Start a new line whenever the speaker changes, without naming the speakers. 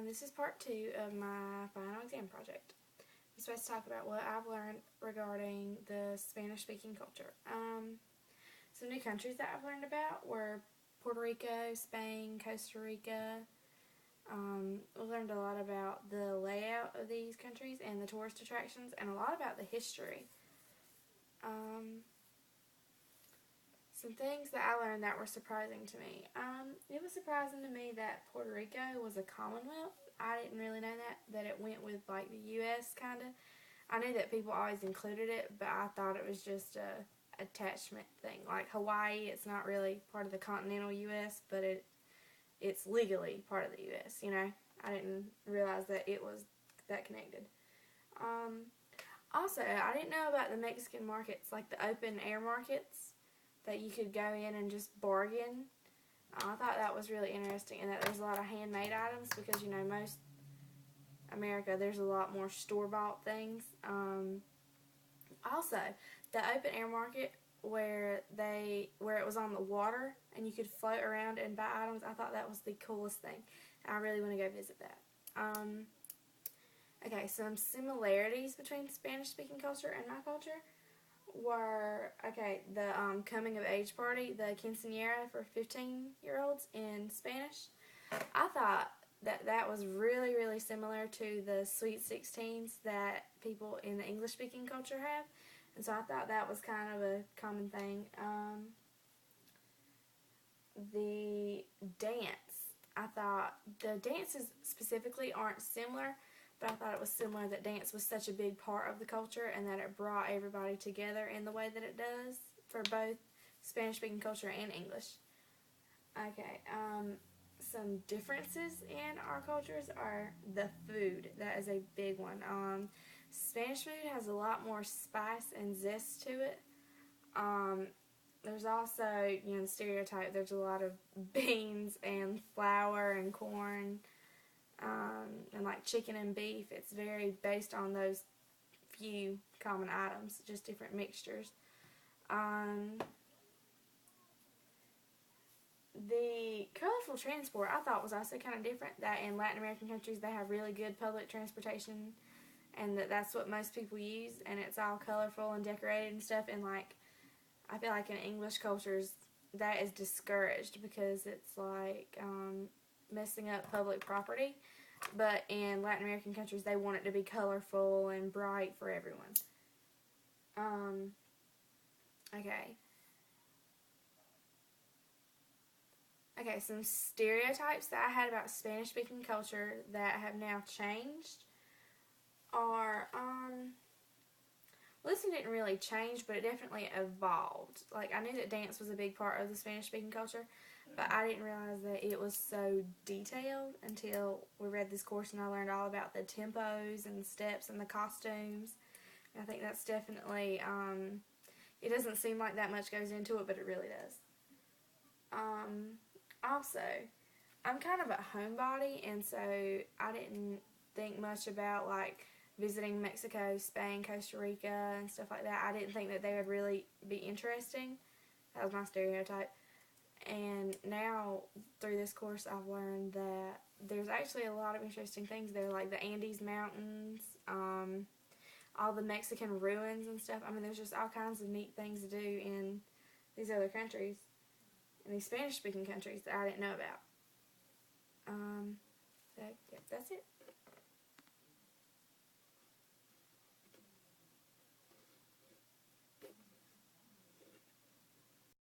This is part 2 of my final exam project. I'm supposed to talk about what I've learned regarding the Spanish-speaking culture. Some new countries that I've learned about were Puerto Rico, Spain, Costa Rica. We learned a lot about the layout of these countries and the tourist attractions, and a lot about the history. Some things that I learned that were surprising to me. It was surprising to me that Puerto Rico was a commonwealth. I didn't really know that it went with like the U.S. kind of. I knew that people always included it, but I thought it was just a attachment thing. Like Hawaii, it's not really part of the continental U.S., but it's legally part of the U.S., you know. I didn't realize that it was that connected. Also, I didn't know about the Mexican markets, like the open air markets, that you could go in and just bargain. I thought that was really interesting, and that there's a lot of handmade items because, you know, most America, there's a lot more store-bought things. Also, the open air market where it was on the water and you could float around and buy items, I thought that was the coolest thing. I really want to go visit that. Okay, some similarities between Spanish-speaking culture and my culture were, the coming of age party, the quinceañera for 15-year-olds in Spanish. I thought that was really, really similar to the sweet 16s that people in the English-speaking culture have. And so I thought that was kind of a common thing. The dance. I thought the dances specifically aren't similar, but I thought it was similar that dance was such a big part of the culture and that it brought everybody together in the way that it does for both Spanish-speaking culture and English. Okay, some differences in our cultures are the food. That is a big one. Spanish food has a lot more spice and zest to it. There's also, you know, the stereotype, there's a lot of beans and flour and corn. And like chicken and beef, it's very based on those few common items, just different mixtures. The colorful transport I thought was also kind of different, that in Latin American countries they have really good public transportation and that's what most people use, and it's all colorful and decorated and stuff, and like I feel like in English cultures that is discouraged because it's like messing up public property. But in Latin American countries, they want it to be colorful and bright for everyone. Okay, some stereotypes that I had about Spanish-speaking culture that have now changed are, well, this one didn't really change, but it definitely evolved. Like, I knew that dance was a big part of the Spanish-speaking culture, but I didn't realize that it was so detailed until we read this course and I learned all about the tempos and the steps and the costumes. And I think that's definitely, it doesn't seem like that much goes into it, but it really does. Also, I'm kind of a homebody, and so I didn't think much about, like, visiting Mexico, Spain, Costa Rica, and stuff like that. I didn't think that they would really be interesting. That was my stereotype. And now, through this course, I've learned that there's actually a lot of interesting things there, like the Andes Mountains, all the Mexican ruins and stuff. I mean, there's just all kinds of neat things to do in these other countries, in these Spanish-speaking countries that I didn't know about. That's it.